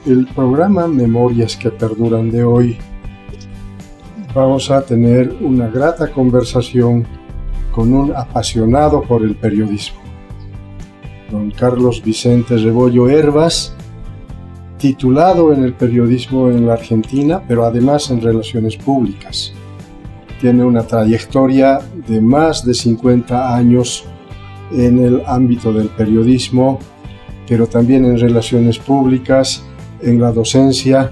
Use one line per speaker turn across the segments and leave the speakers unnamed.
el programa Memorias que Perduran de hoy vamos a tener una grata conversación con un apasionado por el periodismo, don Carlos Vicente Rebollo Hervas, titulado en el periodismo en la Argentina, pero además en relaciones públicas. Tiene una trayectoria de más de 50 años en el ámbito del periodismo, pero también en relaciones públicas, en la docencia,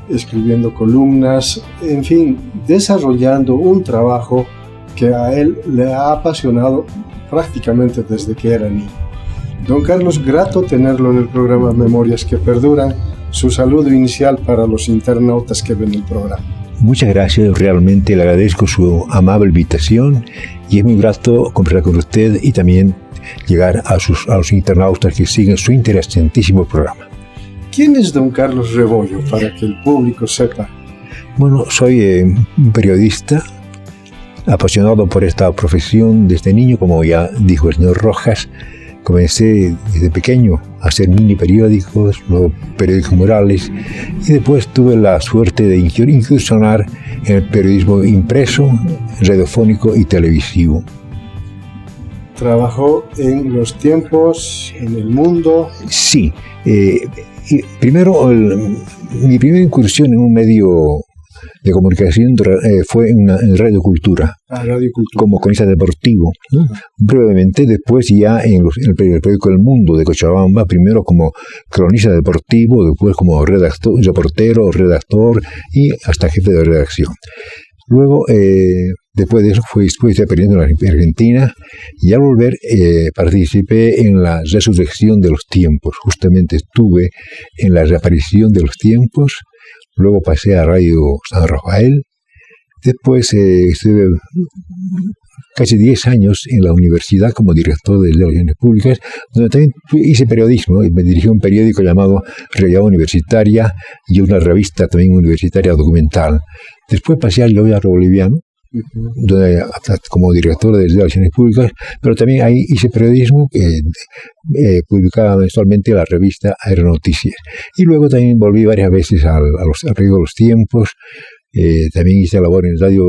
escribiendo columnas, en fin, desarrollando un trabajo que a él le ha apasionado prácticamente desde que era niño. Don Carlos, grato tenerlo en el programa Memorias que Perduran. Su saludo inicial para los internautas que ven el programa.
Muchas gracias, realmente le agradezco su amable invitación y es muy grato conversar con usted y también llegar a los internautas que siguen su interesantísimo programa.
¿Quién es don Carlos Rebollo, para que el público sepa?
Bueno, soy un periodista apasionado por esta profesión desde niño, como ya dijo el señor Rojas. Comencé desde pequeño a hacer mini periódicos, luego periódicos murales, y después tuve la suerte de incursionar en el periodismo impreso, radiofónico y televisivo.
¿Trabajó en Los Tiempos, en El Mundo?
Sí. Primero, mi primera incursión en un medio de comunicación fue en Radio Cultura, como cronista deportivo, ¿no? Brevemente, después ya en el periódico El Mundo de Cochabamba, primero como cronista deportivo, después como reportero, redactor y hasta jefe de redacción. Luego, después de eso, estuve aprendiendo en Argentina y al volver participé en la resurrección de los tiempos. Justamente estuve en la reaparición de los tiempos, luego pasé a Radio San Rafael, después estuve casi 10 años en la universidad como director de relaciones públicas, donde también hice periodismo y me dirigí a un periódico llamado Realidad Universitaria y una revista también universitaria documental. Después pasé al Gobierno Boliviano, donde, como director de relaciones públicas, pero también ahí hice periodismo, publicaba mensualmente la revista Aeronoticias. Y luego también volví varias veces al periódico de Los Tiempos, también hice labor en Radio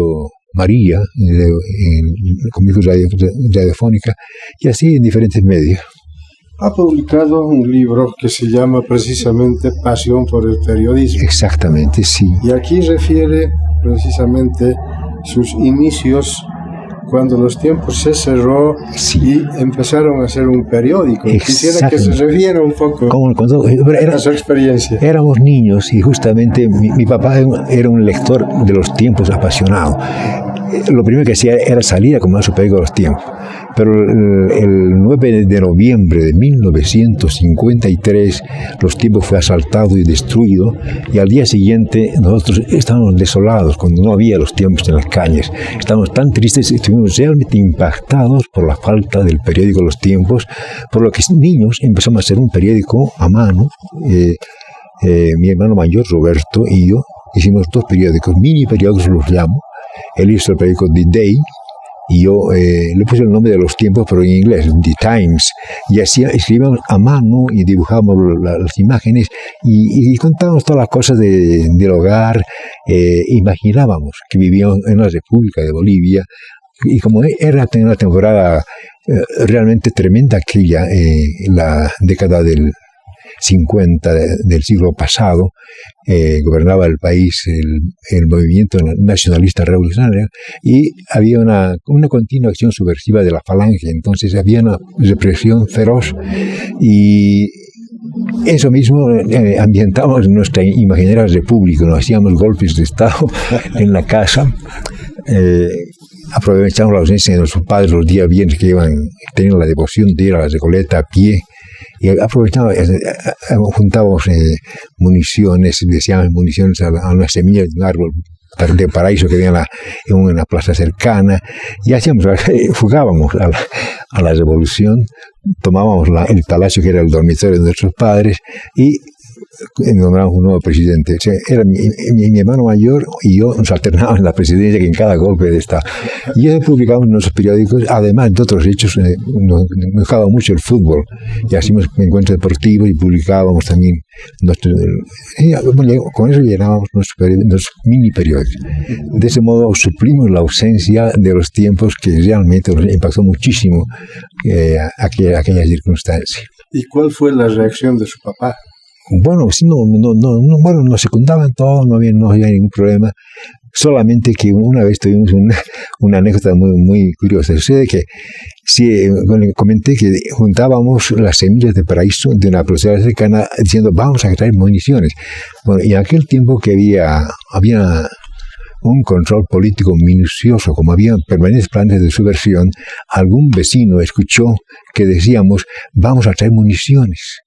María, en comunicación radiofónica, y así en diferentes medios.
Ha publicado un libro que se llama precisamente Pasión por el Periodismo.
Exactamente, sí.
Y aquí refiere precisamente sus inicios cuando Los Tiempos se cerró, sí, y empezaron a hacer un periódico. Quisiera que se refiera un poco a su experiencia.
Éramos niños y justamente mi papá era un lector de Los Tiempos apasionado. Lo primero que hacía era salir a comprar su periódico de Los Tiempos. Pero el 9 de noviembre de 1953, Los Tiempos fue asaltado y destruido, y al día siguiente nosotros estábamos desolados cuando no había Los Tiempos en las calles. Estábamos tan tristes, estuvimos realmente impactados por la falta del periódico Los Tiempos, por lo que niños empezamos a hacer un periódico a mano. Mi hermano mayor, Roberto, y yo hicimos 2 periódicos, mini periódicos los llamo. Él hizo el periódico The Day, y yo le puse el nombre de Los Tiempos, pero en inglés, The Times, y así escribíamos a mano y dibujábamos las imágenes y contábamos todas las cosas del hogar. Imaginábamos que vivíamos en la República de Bolivia, y como era una temporada realmente tremenda aquella, la década del 50 del siglo pasado, gobernaba el país el movimiento nacionalista revolucionario y había una continua acción subversiva de la falange. Entonces había una represión feroz y eso mismo ambientamos en nuestra imaginaria república. Nos hacíamos golpes de Estado en la casa. Aprovechamos la ausencia de nuestros padres los días viernes que tenían la devoción de ir a la Recoleta a pie. Y aprovechábamos, juntábamos municiones, decíamos municiones a unas semillas de un árbol de paraíso que había en una plaza cercana, y hacíamos, jugábamos a la revolución, tomábamos el palacio que era el dormitorio de nuestros padres, y nombramos un nuevo presidente. O sea, era mi hermano mayor y yo nos alternábamos en la presidencia, que en cada golpe de Estado. Y eso publicamos en nuestros periódicos, además de otros hechos, nos gustaba mucho el fútbol, y hacíamos encuentros deportivos y publicábamos también con eso llenábamos nuestros mini periódicos. De ese modo suplimos la ausencia de los tiempos que realmente nos impactó muchísimo aquella circunstancia.
¿Y cuál fue la reacción de su papá?
Bueno, sí, bueno, nos secundaban todos, no había ningún problema. Solamente que una vez tuvimos una anécdota muy curiosa. Sucede que comenté que juntábamos las semillas de paraíso de una profesora cercana diciendo vamos a traer municiones. Bueno, y en aquel tiempo que había un control político minucioso, como había permanentes planes de subversión, algún vecino escuchó que decíamos vamos a traer municiones.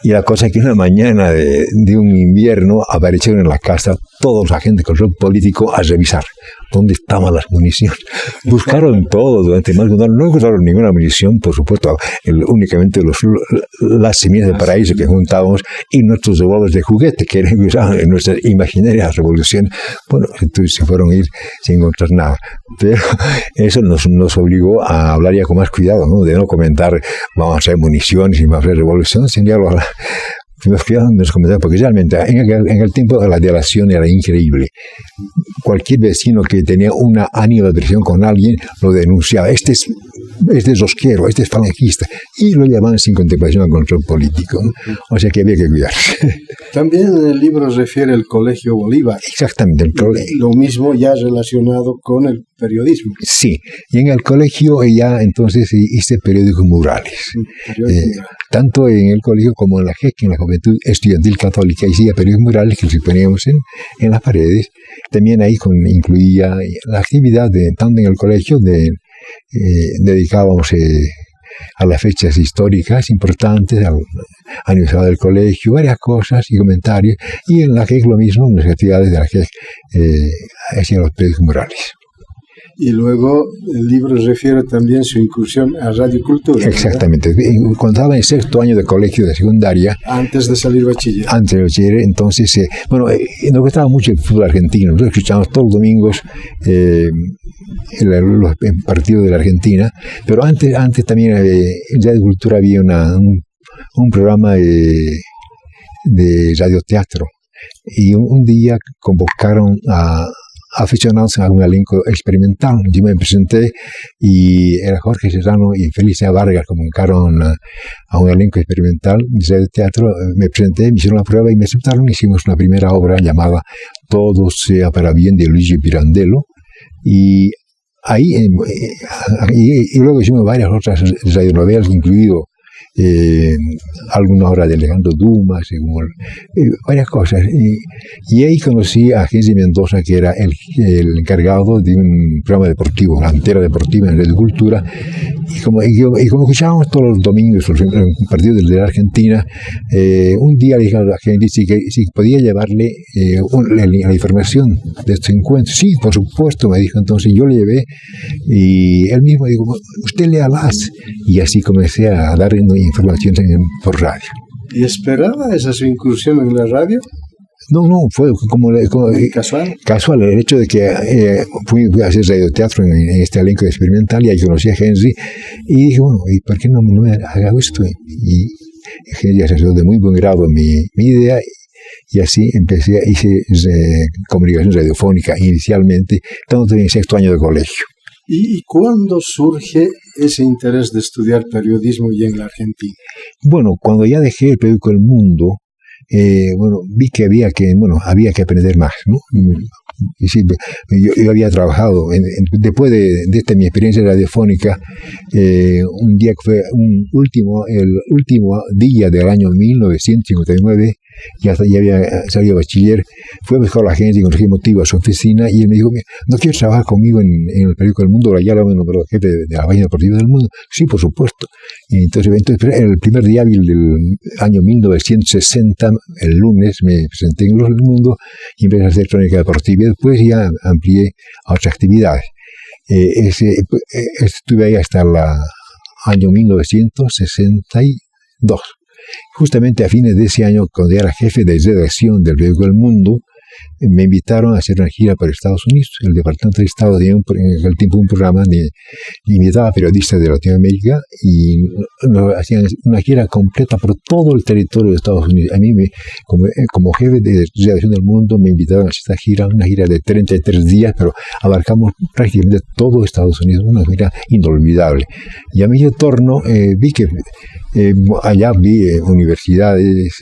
Y la cosa es que una mañana de un invierno aparecieron en la casa todos los agentes de control político a revisar dónde estaban las municiones. Buscaron todo durante más de un año, no encontraron ninguna munición, por supuesto, únicamente las semillas de paraíso que juntábamos y nuestros revólveres de juguete que eran usados en nuestra imaginaria revolución. Bueno, entonces se fueron a ir sin encontrar nada. Pero eso nos obligó a hablar ya con más cuidado, ¿no? De no comentar vamos a hacer municiones y vamos a hacer revolución, sino nos cuidaban de los comentarios, porque realmente en el tiempo la delación era increíble. Cualquier vecino que tenía una animadversión con alguien lo denunciaba. Este es rosquero, este es falangista, y lo llamaban sin contemplación al control político, ¿no? O sea que había que cuidarse.
También en el libro refiere el Colegio Bolívar.
Exactamente, el colegio.
Lo mismo ya relacionado con el periodismo.
Sí, y en el colegio ya entonces hice periódicos murales. Tanto en el colegio como en la JEC, en la Juventud Estudiantil Católica, hacía periódicos murales que los poníamos en las paredes. También ahí incluía la actividad, tanto en el colegio, dedicábamos a las fechas históricas importantes, al aniversario del colegio, varias cosas y comentarios, y en la JEC lo mismo, en las actividades de la JEC hacían los periódicos murales.
Y luego el libro refiere también su incursión a Radio Cultura.
Exactamente. Cuando estaba en sexto año de colegio de secundaria.
Antes de salir bachiller.
Antes de bachiller, entonces, nos gustaba mucho el fútbol argentino. Nosotros escuchábamos todos los domingos los partidos de la Argentina, pero antes también en Radio Cultura había un programa de radioteatro. Y un día convocaron a aficionados a un elenco experimental. Yo me presenté y era Jorge Serrano y Felicia Vargas convocaron a un elenco experimental de teatro. Me presenté, me hicieron la prueba y me aceptaron. Hicimos una primera obra llamada Todo sea para bien, de Luigi Pirandello, y ahí y luego hicimos varias otras radionovelas, incluido alguna obra de Alejandro Dumas, varias cosas. Y ahí conocí a Gensi Mendoza, que era el encargado de un programa deportivo, la Antera Deportiva en Radio Cultura. Y como escuchábamos todos los domingos los partidos de la Argentina, un día le dije a Gensi que si podía llevarle la información de este encuentro. Sí, por supuesto, me dijo. Entonces yo le llevé y él mismo dijo, usted léalas. Y así comencé a dar información por radio.
¿Y esperaba esa su incursión en la radio?
No, fue como
casual.
Casual, el hecho de que fui a hacer radioteatro en este elenco experimental y ahí conocí a Henry y dije, bueno, ¿y por qué no me hago esto? Y Henry asesoró de muy buen grado mi idea y así hice comunicación radiofónica inicialmente, estando en sexto año de colegio.
¿Y cuándo surge ese interés de estudiar periodismo y en la Argentina?
Bueno, cuando ya dejé el periódico El Mundo, vi que había que aprender más, ¿no? Y sí, yo había trabajado, después de mi experiencia radiofónica, un día que fue el último día del año 1959, ya había salido bachiller, fui a buscar a la gente y conseguí motivo a su oficina y él me dijo, ¿no quieres trabajar conmigo en el periódico El Mundo? Ya lo nombró jefe de la página deportiva del Mundo. Sí, por supuesto. Y entonces el primer día hábil del año 1960, el lunes, me presenté en El Mundo y empecé a hacer crónica deportiva y después ya amplié a otras actividades. Estuve ahí hasta el año 1962. Justamente a fines de ese año, cuando era jefe de redacción del periódico El Mundo, me invitaron a hacer una gira para Estados Unidos. El Departamento de Estado tenía en aquel tiempo un programa de invitaba a periodistas de Latinoamérica y nos hacían una gira completa por todo el territorio de Estados Unidos. A mí, como jefe de redacción del Mundo, me invitaron a esta gira, una gira de 33 días, pero abarcamos prácticamente todo Estados Unidos, una gira inolvidable. Y a mi retorno vi que allá vi universidades,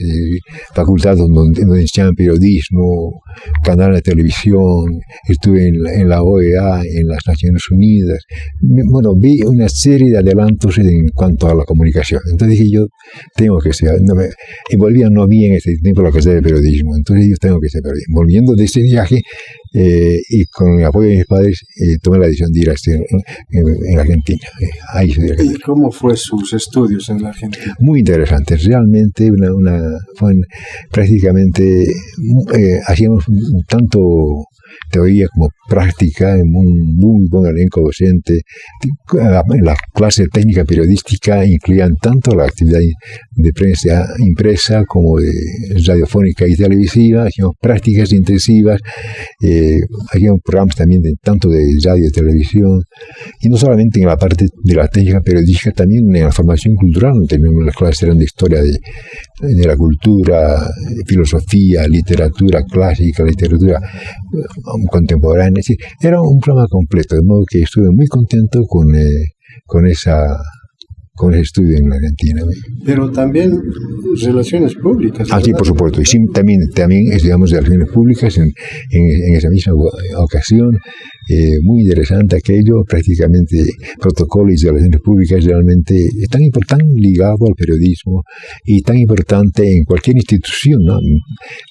facultades donde enseñaban periodismo, canal de televisión, estuve en la OEA, en las Naciones Unidas. Bueno, vi una serie de adelantos en cuanto a la comunicación. Entonces dije, yo tengo que ser, en Bolivia no había en ese tiempo la carrera de periodismo, entonces yo tengo que ser periodista. Volviendo de ese viaje, y con el apoyo de mis padres, tomé la decisión de ir a estudiar en Argentina. Ahí estudié.
¿Y cómo fue sus estudios en la Argentina?
Muy interesante, realmente fue prácticamente, hacíamos tanto teoría como práctica, en un muy buen elenco docente. La clase técnica periodística incluían tanto la actividad de prensa impresa como de radiofónica y televisiva, hacíamos prácticas intensivas, hacíamos programas también tanto de radio y televisión, y no solamente en la parte de la técnica periodística, también en la formación cultural. Las clases eran de historia de la cultura, filosofía, literatura clásica, literatura contemporánea. Sí, era un programa completo, de modo que estuve muy contento con ese estudio en la Argentina.
Pero también relaciones públicas.
Ah, sí, por supuesto. Y sí, también estudiamos relaciones públicas en esa misma ocasión. Muy interesante aquello, prácticamente protocolos de relaciones públicas realmente tan ligado al periodismo y tan importante en cualquier institución, ¿no?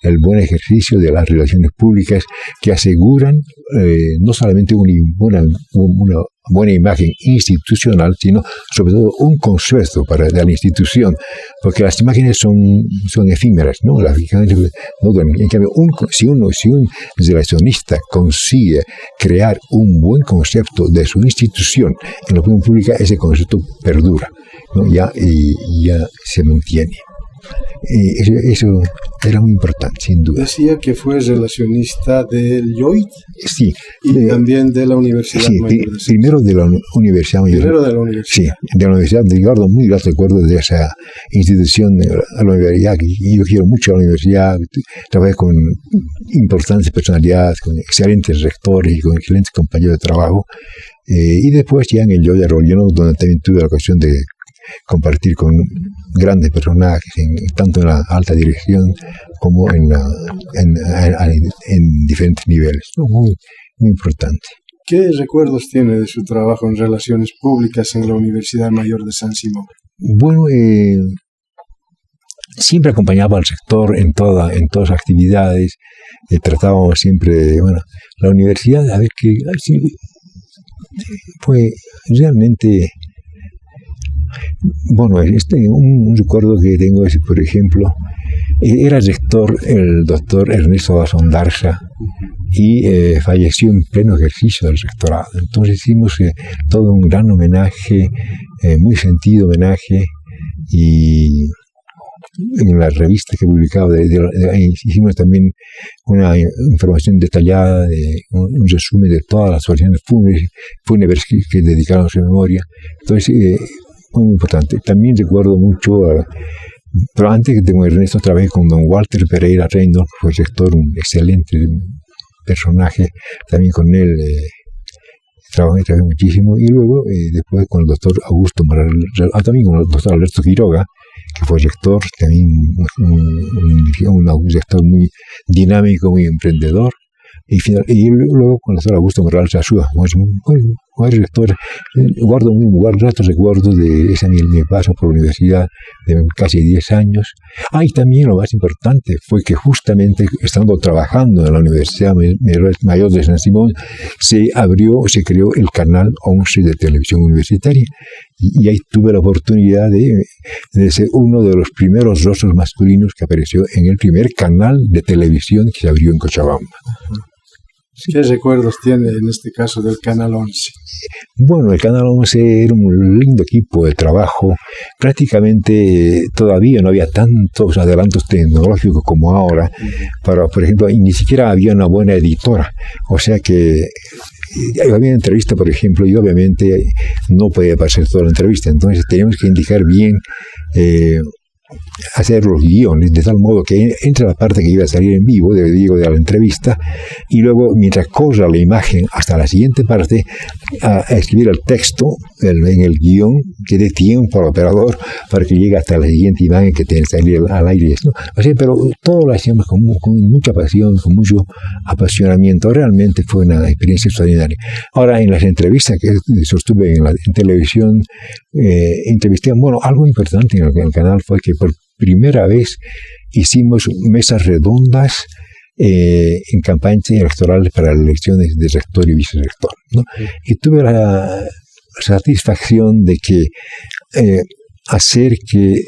El buen ejercicio de las relaciones públicas que aseguran no solamente una buena imagen institucional, sino sobre todo un consuelo de la institución, porque las imágenes son efímeras, ¿no? En cambio, si un relacionista consigue crear un buen concepto de su institución en la opinión pública, ese concepto perdura, ¿no? Ya se mantiene. Eso era muy importante, sin duda.
Decía que fue relacionista del YOIT.
Sí.
Y también de la Universidad Mayor de San Simón.
Primero de la Universidad Mayor.
Primero de la Universidad.
Sí, de la Universidad. Guardo muy grato recuerdo de esa institución, la universidad. Yo quiero mucho a la universidad. Trabajé con importantes personalidades, con excelentes rectores y con excelentes compañeros de trabajo. Y después ya en el Yoya Rolleno, donde también tuve la ocasión de compartir con grandes personajes, tanto en la alta dirección como en diferentes niveles. Muy, muy importante.
¿Qué recuerdos tiene de su trabajo en relaciones públicas en la Universidad Mayor de San Simón?
Bueno, siempre acompañaba al sector en todas las actividades, tratábamos siempre, la universidad, a ver que fue realmente. Bueno, un recuerdo que tengo es, por ejemplo, era rector el doctor Ernesto Basondarza y falleció en pleno ejercicio del rectorado. Entonces hicimos todo un gran homenaje, muy sentido homenaje, y en la revista que publicaba hicimos también una información detallada, un resumen de todas las oraciones fúnebres que dedicaron a su memoria. Entonces, muy importante. También recuerdo mucho, pero antes de Ernesto trabajé con don Walter Pereira Reynolds, que fue rector, un excelente personaje. También con él trabajé muchísimo. Y luego, después con el doctor Augusto Morales, también con el doctor Alberto Quiroga, que fue rector, también un rector muy dinámico, muy emprendedor. Y luego con el doctor Augusto Morales Azúa, varios rectores. Guardo muy gratos recuerdos de mi paso por la universidad de casi 10 años. Y también lo más importante fue que justamente estando trabajando en la Universidad Mayor de San Simón, se creó el canal 11 de televisión universitaria. Y ahí tuve la oportunidad de ser uno de los primeros rostros masculinos que apareció en el primer canal de televisión que se abrió en Cochabamba.
¿Qué recuerdos tiene en este caso del Canal 11?
Bueno, el Canal 11 era un lindo equipo de trabajo. Prácticamente todavía no había tantos adelantos tecnológicos como ahora. Pero, por ejemplo, ni siquiera había una buena editora. O sea que había entrevista, por ejemplo, y obviamente no podía pasar toda la entrevista. Entonces teníamos que indicar bien, hacer los guiones de tal modo que entre la parte que iba a salir en vivo de la entrevista y luego mientras corra la imagen hasta la siguiente parte a escribir el texto en el guión que dé tiempo al operador para que llegue hasta la siguiente imagen que tiene que salir al aire, ¿no? O sea, pero todo lo hacíamos con mucha pasión, con mucho apasionamiento. Realmente fue una experiencia extraordinaria. Ahora, en las entrevistas que sostuve en televisión, entrevisté, bueno, algo importante en el canal fue que por primera vez hicimos mesas redondas en campañas electorales para las elecciones de rector y vicerrector, ¿no? Y tuve la satisfacción de que hacer que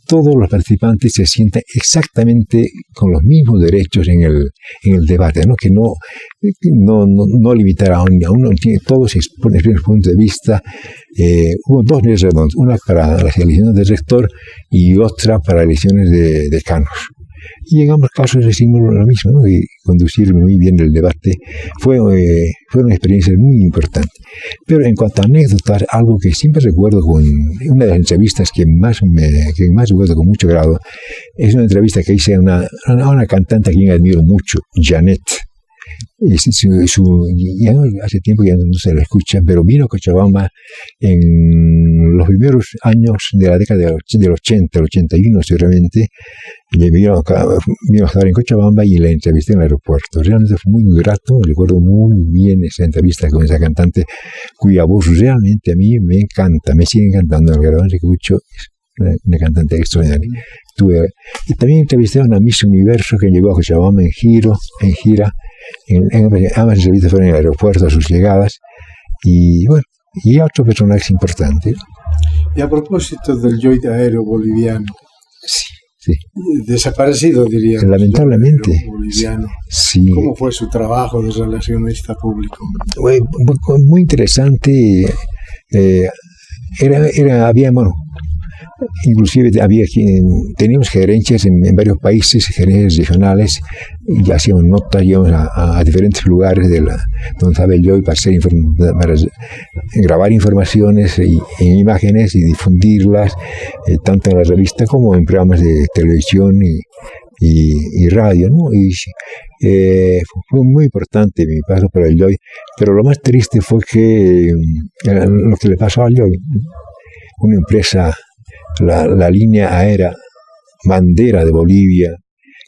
todos los participantes se sientan exactamente con los mismos derechos en el debate, ¿no? Que no limitar a uno, todos exponen su punto de vista. Hubo dos mesas redondas, una para las elecciones de rector y otra para elecciones de decanos. Y en ambos casos hicimos lo mismo, ¿no? Y conducir muy bien el debate fue una experiencia muy importante. Pero en cuanto a anécdotas, algo que siempre recuerdo con una de las entrevistas que más recuerdo con mucho grado, es una entrevista que hice a una cantante a quien admiro mucho, Janet. Ya hace tiempo que ya no se la escucha, pero vino a Cochabamba en los primeros años de la década del 80, el 81 seguramente. Vino a estar en Cochabamba y la entrevisté en el aeropuerto. Realmente fue muy grato, recuerdo muy bien esa entrevista con esa cantante cuya voz realmente a mí me encanta, me sigue encantando. El grabón que escucho es una cantante extraordinaria. Y también entrevisté a una Miss Universo que llegó a Cochabamba en gira. Ambas entrevistas fueron en el aeropuerto a sus llegadas y bueno, y otros personajes importantes.
Y a propósito del Joy aéreo boliviano,
sí.
Desaparecido, diría.
Lamentablemente.
Boliviano.
Sí.
¿Cómo fue su trabajo de relacionista público?
Muy interesante. Había, bueno, inclusive teníamos gerencias en varios países, gerencias regionales, y hacíamos notas, íbamos a diferentes lugares donde estaba el Joy para grabar informaciones en imágenes y difundirlas, tanto en la revista como en programas de televisión y radio, ¿no? Y fue muy importante mi paso por el Joy, pero lo más triste fue que lo que le pasó al Joy, una empresa, la línea aérea bandera de Bolivia,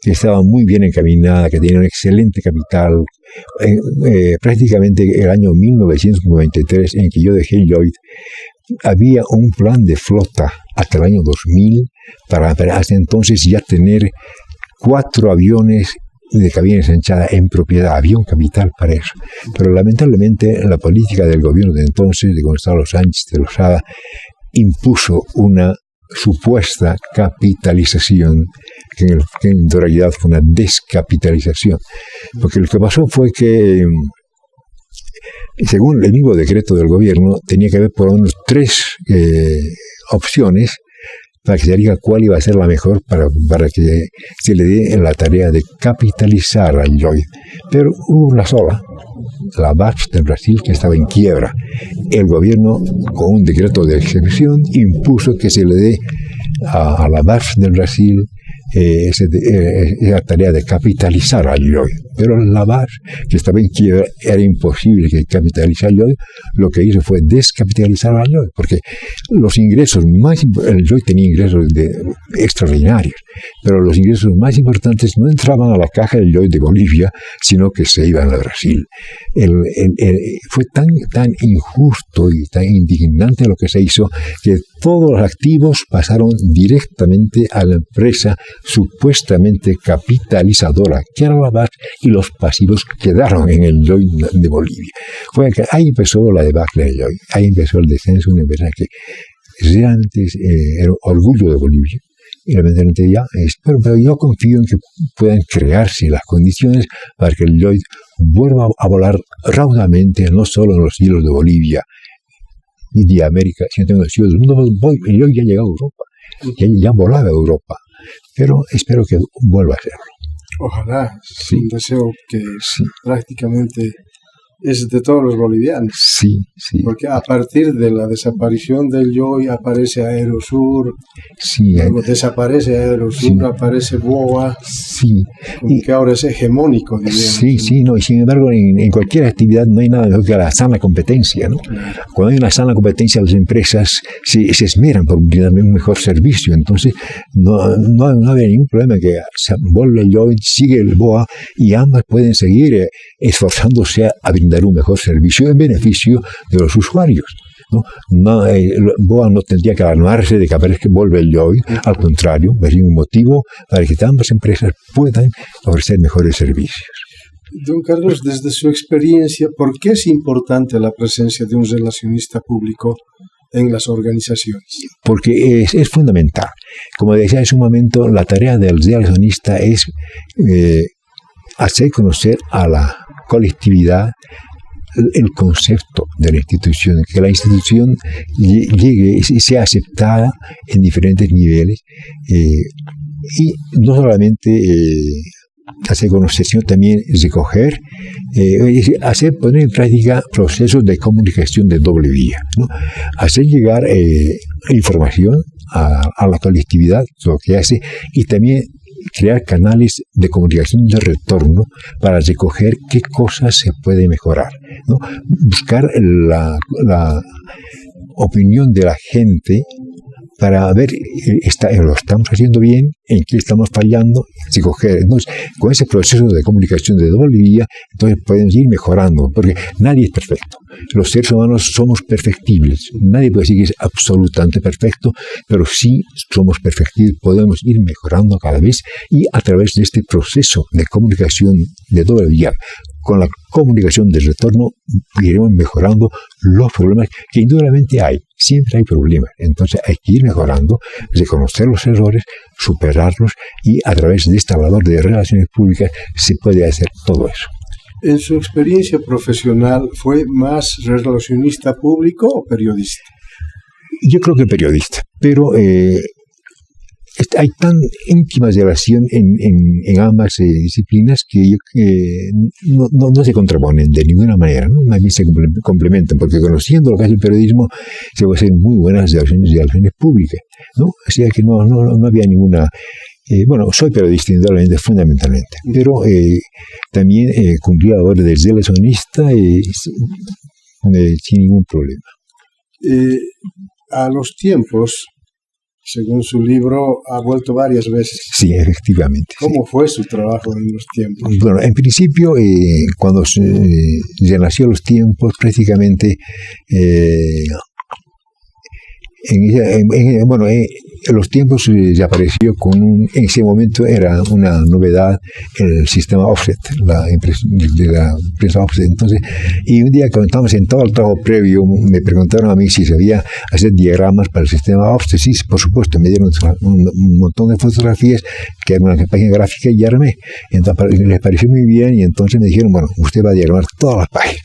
que estaba muy bien encaminada, que tenía un excelente capital. Prácticamente el año 1993, en que yo dejé el Joy, había un plan de flota hasta el año 2000 para hasta entonces ya tener 4 aviones de cabina ensanchada en propiedad. Había un capital para eso. Pero lamentablemente la política del gobierno de entonces, de Gonzalo Sánchez de Lozada, impuso una supuesta capitalización que en realidad fue una descapitalización, porque lo que pasó fue que según el mismo decreto del gobierno tenía que haber por lo menos 3 opciones para que se diga cuál iba a ser la mejor para que se le dé la tarea de capitalizar al Joy. Pero hubo una sola, la BASF de Brasil, que estaba en quiebra. El gobierno, con un decreto de excepción, impuso que se le dé a la BASF de Brasil esa tarea de capitalizar al Joy. Pero la BASF, que estaba en quiebra, era imposible que capitalizara al Joy. Lo que hizo fue descapitalizar al Joy, porque los ingresos el Joy tenía ingresos extraordinarios, pero los ingresos más importantes no entraban a la caja del Joy de Bolivia, sino que se iban a Brasil. Fue tan injusto y tan indignante lo que se hizo, que todos los activos pasaron directamente a la empresa supuestamente capitalizadora, que era la BASF, y los pasivos quedaron en el Joy de Bolivia. Ahí empezó la debacle del Joy, ahí empezó el descenso de una empresa que realmente era orgullo de Bolivia, y lamentablemente ya, pero yo confío en que puedan crearse las condiciones para que el Lloyd vuelva a volar raudamente, no solo en los cielos de Bolivia y de América, sino en los cielos del mundo. El Lloyd ya llegó a Europa, ya volaba a Europa, pero espero que vuelva a hacerlo.
Ojalá, es un deseo que prácticamente es de todos los bolivianos.
Sí.
Porque a partir de la desaparición del Lloyd aparece Aerosur, luego desaparece Aerosur, aparece BOA, que ahora es hegemónico, diríamos.
Y sin embargo en cualquier actividad no hay nada mejor que la sana competencia, ¿no? Cuando hay una sana competencia, las empresas se esmeran por brindar un mejor servicio, entonces no había ningún problema que se vuelva el Lloyd, sigue el BOA y ambas pueden seguir esforzándose a brindar un mejor servicio en beneficio de los usuarios, ¿no? BOA no tendría que alarmarse de que aparezca que vuelve el Lloyd, al contrario, es un motivo para que ambas empresas puedan ofrecer mejores servicios.
Don Carlos, desde su experiencia, ¿por qué es importante la presencia de un relacionista público en las organizaciones?
Porque es fundamental. Como decía hace un momento, la tarea del relacionista es hacer conocer a la colectividad el concepto de la institución, que la institución llegue y sea aceptada en diferentes niveles, y no solamente hacer conocer, sino también recoger, poner en práctica procesos de comunicación de doble vía, ¿no? Hacer llegar información a la colectividad, lo que hace, y también crear canales de comunicación de retorno para recoger qué cosas se puede mejorar, ¿no? Buscar la opinión de la gente para ver, lo estamos haciendo bien, en qué estamos fallando, recoger. Entonces, con ese proceso de comunicación de doble vía, entonces podemos ir mejorando, porque nadie es perfecto. Los seres humanos somos perfectibles. Nadie puede decir que es absolutamente perfecto, pero sí somos perfectibles, podemos ir mejorando cada vez, y a través de este proceso de comunicación de doble vía, con la comunicación de retorno, iremos mejorando los problemas que indudablemente hay. Siempre hay problemas. Entonces hay que ir mejorando, reconocer los errores, superarlos, y a través de esta labor de relaciones públicas se puede hacer todo eso.
¿En su experiencia profesional fue más relacionista público o periodista?
Yo creo que periodista, pero hay tan íntima relación en ambas disciplinas que no se contraponen de ninguna manera, ¿no? Más bien se complementan, porque conociendo lo que hace el periodismo se puede hacer muy buenas relaciones públicas, ¿no? Así que no había ninguna... soy periodista indudablemente, fundamentalmente, pero también cumplí la labor de relacionista sin ningún problema.
A los tiempos, según su libro, ha vuelto varias veces.
Sí, efectivamente.
¿Cómo fue su trabajo en los tiempos?
Bueno, en principio, cuando se nació Los Tiempos, prácticamente... Los Tiempos ya apareció en ese momento era una novedad el sistema offset, de la prensa offset. Entonces, y un día cuando estábamos en todo el trabajo previo, me preguntaron a mí si sabía hacer diagramas para el sistema offset. Sí, por supuesto, me dieron un montón de fotografías que era una página gráfica y armé. Entonces, les pareció muy bien, y entonces me dijeron, bueno, usted va a diagramar todas las páginas.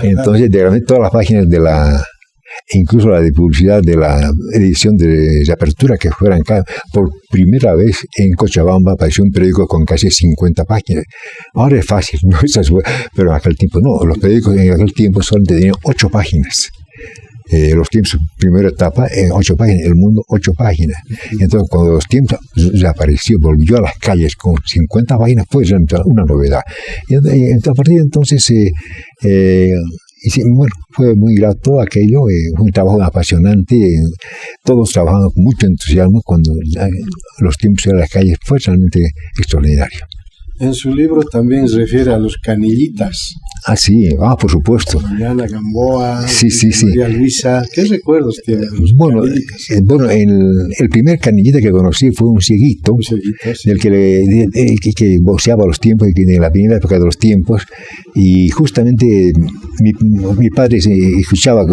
Entonces diagramé todas las páginas incluso la de publicidad de la edición de apertura, que fueran por primera vez en Cochabamba apareció un periódico con casi 50 páginas. Ahora es fácil, ¿no? Pero en aquel tiempo no, los periódicos en aquel tiempo solamente tenían 8 páginas. Los Tiempos, primera etapa, 8 páginas, El Mundo, 8 páginas. Entonces, cuando Los Tiempos reapareció, volvió a las calles con 50 páginas, fue una novedad. Y a partir de entonces, fue muy grato aquello, fue un trabajo apasionante, todos trabajaban con mucho entusiasmo cuando Los Tiempos en las calles, fue realmente extraordinario.
En su libro también se refiere a los canillitas.
Ah, sí, por supuesto.
Mariana Gamboa,
Sí.
María Luisa. ¿Qué recuerdos tiene de los canillitas?
El primer canillita que conocí fue un cieguito,
Sí.
del que boxeaba los tiempos, en la primera época de los tiempos, y justamente mi padre se escuchaba,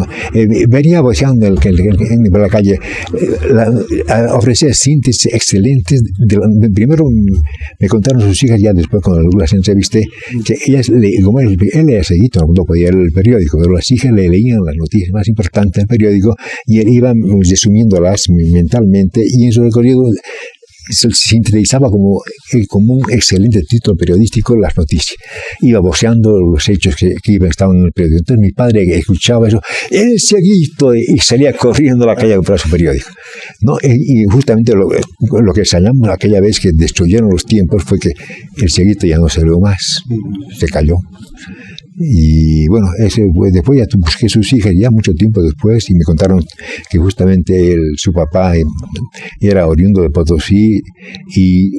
venía boxeando por la calle, ofrecía síntesis excelentes. Primero me contaron sus hijas, ya después cuando las entrevisté, que ellas, como él era cieguito, no podía leer el periódico, pero las hijas le leían las noticias más importantes del periódico y él iba resumiéndolas mentalmente, y en su recorrido se sintetizaba como un excelente título periodístico las noticias. Iba voceando los hechos que estaban en el periódico. Entonces mi padre escuchaba eso, ¡el cieguito! Y salía corriendo a la calle a comprar su periódico, ¿no? Y justamente lo que ensayamos aquella vez que destruyeron los tiempos fue que el cieguito ya no se vio más, se cayó. Y bueno, después ya busqué sus hijas ya mucho tiempo después, y me contaron que justamente su papá era oriundo de Potosí y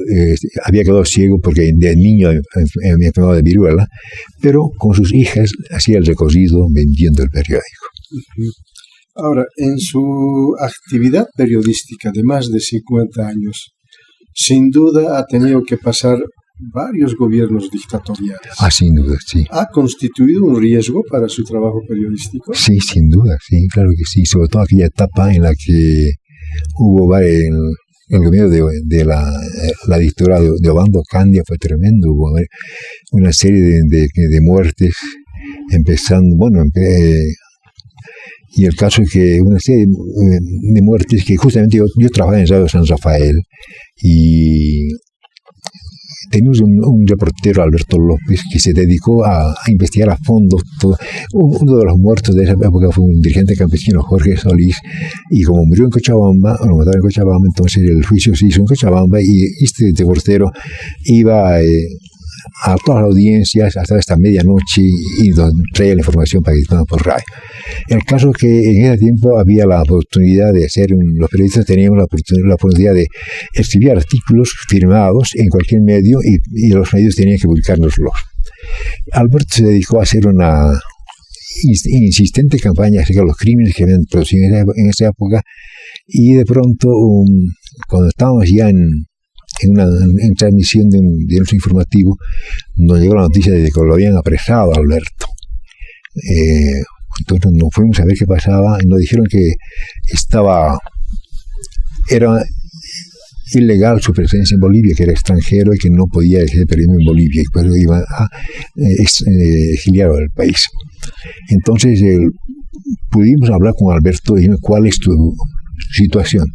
había quedado ciego porque de niño había enfermado de viruela, pero con sus hijas hacía el recorrido vendiendo el periódico.
Ahora, en su actividad periodística de más de 50 años, sin duda ha tenido que pasar varios gobiernos dictatoriales.
Sin duda, sí.
¿Ha constituido un riesgo para su trabajo periodístico?
Sí, sin duda, sí, claro que sí. Sobre todo aquella etapa en la que hubo el gobierno de la dictadura de Obando Candia fue tremendo. Hubo una serie de muertes, empezando, y el caso es que una serie de muertes que justamente yo trabajaba en Radio San Rafael, y teníamos un reportero, Alberto López, que se dedicó a investigar a fondo todo. Uno de los muertos de esa época fue un dirigente campesino, Jorge Solís, y como murió en Cochabamba, lo mataron en Cochabamba, entonces el juicio se hizo en Cochabamba, y este reportero iba a todas las audiencias hasta medianoche y traía la información para que estaban por radio. El caso es que en ese tiempo había la oportunidad de los periodistas teníamos la oportunidad de escribir artículos firmados en cualquier medio, y los medios tenían que publicárnoslos. Alberto se dedicó a hacer una insistente campaña acerca de los crímenes que habían producido en esa época, y de pronto, cuando estábamos ya en transmisión de nuestro informativo, nos llegó la noticia de que lo habían apresado a Alberto. Entonces nos fuimos a ver qué pasaba, y nos dijeron que era ilegal su presencia en Bolivia, que era extranjero y que no podía ejercer periodismo en Bolivia, y por eso iba a exiliarlo del país. Entonces pudimos hablar con Alberto y dijimos, ¿cuál es tu situación?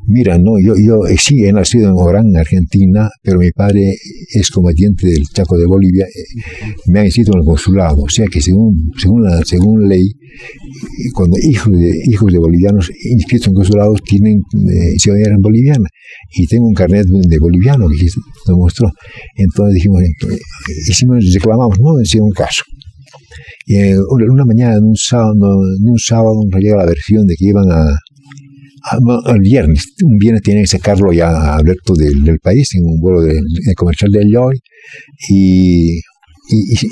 Mira, no, yo sí he nacido en Orán, Argentina, pero mi padre es combatiente del Chaco de Bolivia, me han inscrito en el consulado, o sea que según ley, cuando hijos de bolivianos inscritos en consulados tienen ciudadanía boliviana, y tengo un carnet de boliviano que nos mostró. Entonces dijimos, reclamamos, no hicieron caso. Y una mañana de un sábado nos llega la versión de que iban al viernes. Un viernes tienen que sacarlo ya a Alberto del país en un vuelo de comercial de Alloy, y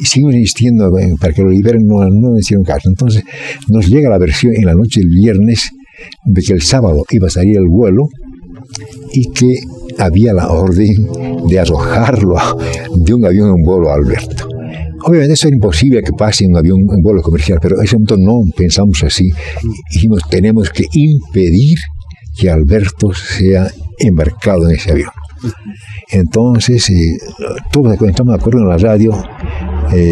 sigo insistiendo para que lo liberen, no me hicieron caso. Entonces nos llega la versión en la noche del viernes de que el sábado iba a salir el vuelo y que había la orden de arrojarlo de un avión en vuelo a Alberto. Obviamente eso era imposible que pase en un avión en vuelo comercial, pero en ese momento no pensamos así. Dijimos, tenemos que impedir que Alberto sea embarcado en ese avión. Entonces, todos estamos de acuerdo en la radio,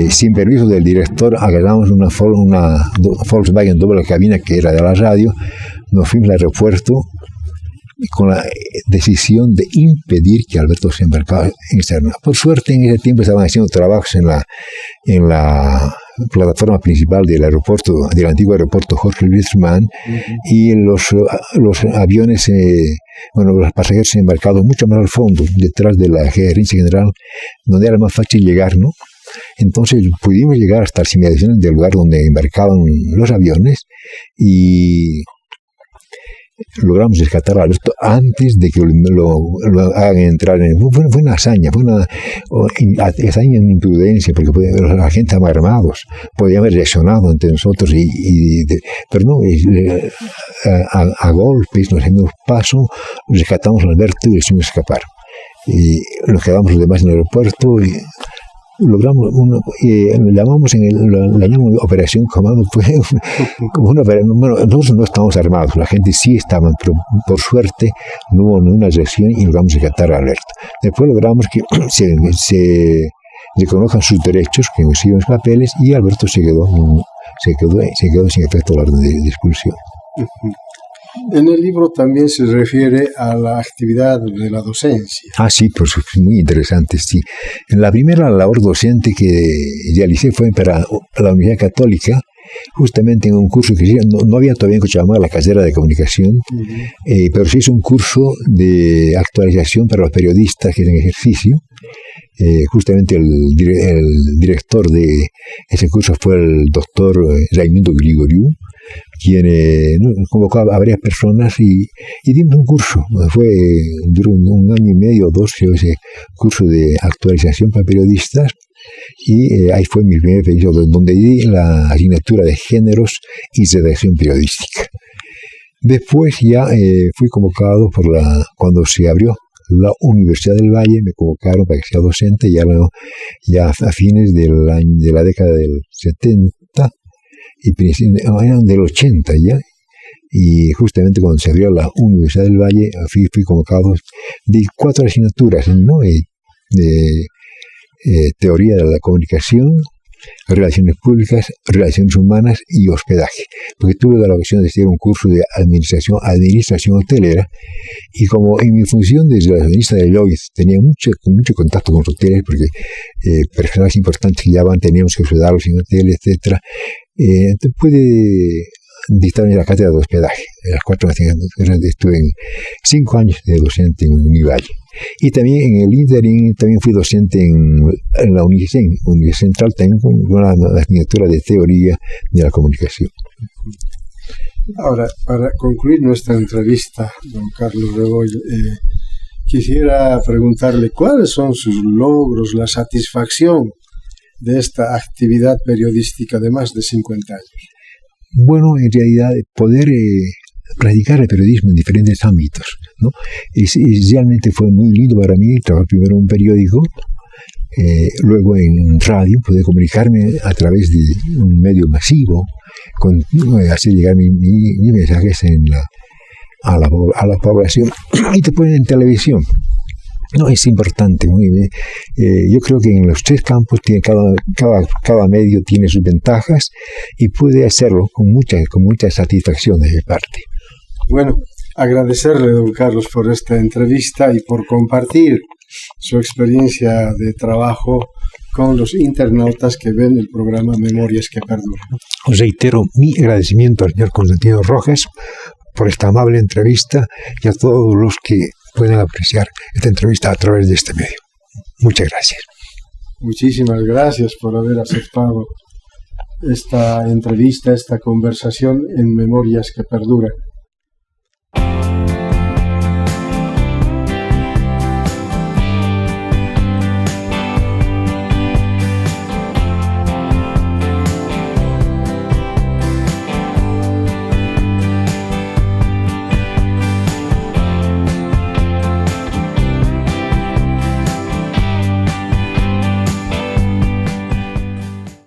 sin permiso del director, agarramos una Volkswagen doble cabina que era de la radio, nos fuimos al aeropuerto con la decisión de impedir que Alberto se embarcara en esa aeronave. Por suerte, en ese tiempo estaban haciendo trabajos en la plataforma principal del antiguo aeropuerto Jorge Luis Mann, y los aviones, los pasajeros se embarcaron mucho más al fondo, detrás de la gerencia general, donde era más fácil llegar, ¿no? Entonces pudimos llegar hasta las inmediaciones del lugar donde embarcaban los aviones, y logramos rescatar a Alberto antes de que lo hagan entrar en... Fue una hazaña, fue una hazaña en imprudencia, porque la gente estaba armados, podían haber reaccionado ante nosotros, pero no, a golpes nos dimos paso, rescatamos a Alberto y le hicimos escapar. Y nos quedamos los demás en el aeropuerto y logramos la llamamos Operación Comando. Fue como una operación. Bueno, nosotros no estábamos armados, la gente sí estaba, pero por suerte no hubo ninguna reacción y logramos rescatar a Alberto. Después logramos que se reconozcan sus derechos, que reciben los papeles, y Alberto se quedó sin efecto la orden de expulsión.
En el libro también se refiere a la actividad de la docencia.
Sí, pues muy interesante, sí. La primera labor docente que realicé fue para la Universidad Católica, justamente en un curso que no había todavía que se llamaba la carrera de comunicación, pero se hizo un curso de actualización para los periodistas que es en ejercicio. Justamente el director de ese curso fue el doctor Raimundo Grigoriou, quien convocó a varias personas y dimos un curso. Duró un año y medio o dos ese curso de actualización para periodistas, y ahí fue mi primer periodo donde di la asignatura de géneros y redacción periodística. Después ya fui convocado cuando se abrió la Universidad del Valle, me convocaron para que sea docente ya a fines de la década del 70 y eran del 80 ya, y justamente cuando se abrió la Universidad del Valle fui convocado de 4 asignaturas, ¿no? Teoría de la comunicación, relaciones públicas, relaciones humanas y hospedaje, porque tuve la ocasión de hacer un curso de administración hotelera, y como en mi función de relacionista de Lloyds tenía mucho contacto con los hoteles, porque personas importantes que teníamos que hospedarlos en hoteles, etcétera, entonces pude dictar en la cátedra de hospedaje. Las 4 asignaturas estuve 5 años de docente en Univalle. Y también en el interim también fui docente en la Universidad Central, también con una asignatura de teoría de la comunicación.
Ahora, para concluir nuestra entrevista, don Carlos Reboll, quisiera preguntarle cuáles son sus logros, la satisfacción de esta actividad periodística de más de 50 años.
Bueno, en realidad, poder practicar el periodismo en diferentes ámbitos, ¿no? Y realmente fue muy lindo para mí trabajar primero en un periódico, luego en radio, poder comunicarme a través de un medio masivo, hacer llegar mis mensajes a la población, y después en televisión. No, es importante. Yo creo que en los 3 campos cada medio tiene sus ventajas y puede hacerlo con mucha satisfacción de mi parte.
Bueno, agradecerle, don Carlos, por esta entrevista y por compartir su experiencia de trabajo con los internautas que ven el programa Memorias que Perduran.
Os reitero mi agradecimiento al señor Constantino Rojas por esta amable entrevista y a todos los que pueden apreciar esta entrevista a través de este medio. Muchas gracias.
Muchísimas gracias por haber aceptado esta entrevista, esta conversación en Memorias que Perduran.